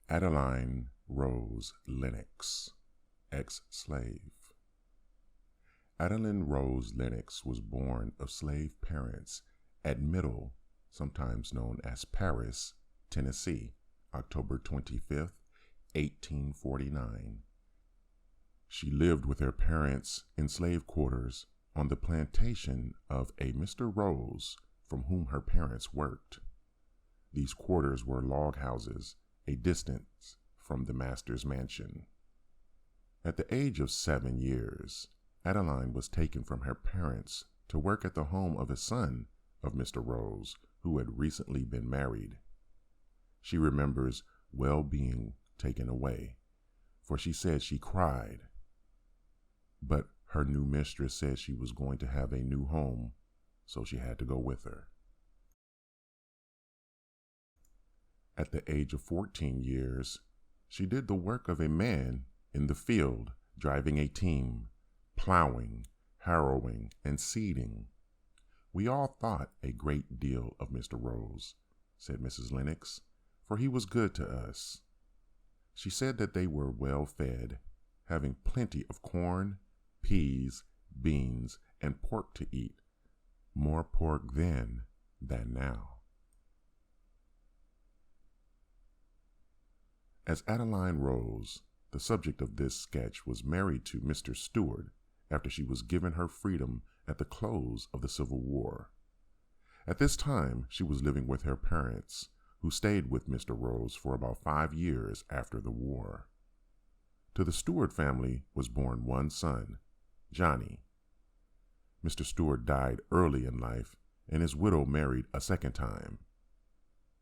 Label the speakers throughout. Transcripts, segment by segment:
Speaker 1: Adeline Rose Lennox, ex-slave. Adeline Rose Lennox was born of slave parents at Middle, sometimes known as Paris, Tennessee, October 25th, 1849. She lived with her parents in slave quarters on the plantation of a Mr. Rose, from whom her parents worked. These quarters were log houses, a distance from the master's mansion. At the age of 7 years, Adeline was taken from her parents to work at the home of a son of Mr. Rose, who had recently been married. She remembers well being taken away, for she said she cried. But her new mistress said she was going to have a new home, so she had to go with her. At the age of 14 years, she did the work of a man in the field, driving a team, plowing, harrowing, and seeding. We all thought a great deal of Mr. Rose, said Mrs. Lennox, for he was good to us. She said that they were well fed, having plenty of corn, peas, beans, and pork to eat, more pork then than now. As Adeline Rose, the subject of this sketch, was married to Mr. Stewart after she was given her freedom at the close of the Civil War. At this time, she was living with her parents, who stayed with Mr. Rose for about 5 years after the war. To the Stewart family was born one son, Johnny. Mr. Stewart died early in life, and his widow married a second time,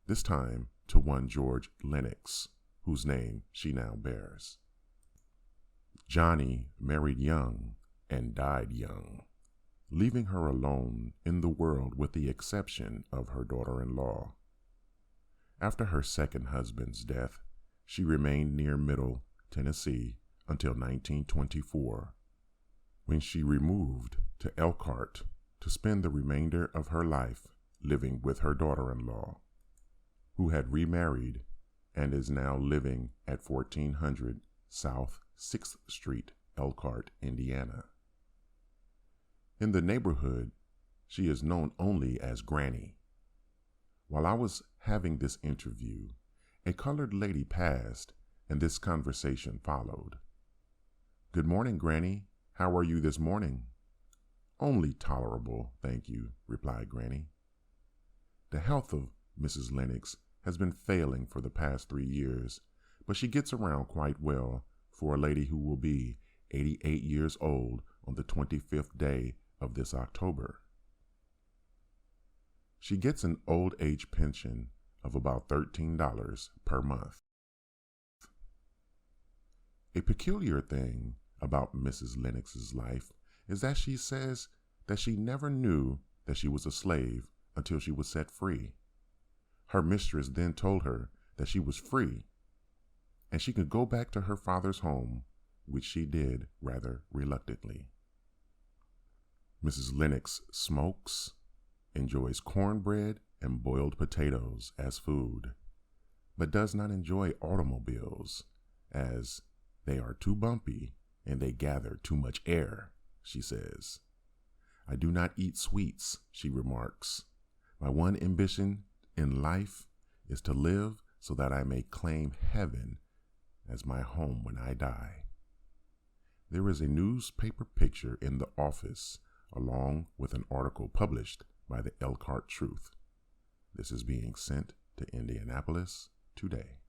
Speaker 1: this time to one George Lennox, whose name she now bears. Johnny married young and died young, leaving her alone in the world with the exception of her daughter-in-law. After her second husband's death, she remained near Middle, Tennessee until 1924, when she removed to Elkhart to spend the remainder of her life living with her daughter-in-law, who had remarried and is now living at 1400 South 6th Street, Elkhart, Indiana. In the neighborhood, she is known only as Granny. While I was having this interview, a colored lady passed, and this conversation followed. "Good morning, Granny. How are you this morning?" "Only tolerable, thank you," replied Granny. The health of Mrs. Lennox has been failing for the past 3 years, but she gets around quite well for a lady who will be 88 years old on the 25th day of this October. She gets an old age pension of about $13 per month. A peculiar thing about Mrs. Lennox's life is that she says that she never knew that she was a slave until she was set free. Her mistress then told her that she was free and she could go back to her father's home, which she did rather reluctantly. Mrs. Lennox smokes, enjoys cornbread and boiled potatoes as food, but does not enjoy automobiles, as they are too bumpy and they gather too much air, she says. "I do not eat sweets," she remarks. "My one ambition in life is to live so that I may claim heaven as my home when I die." There is a newspaper picture in the office along with an article published by the Elkhart Truth. This is being sent to Indianapolis today.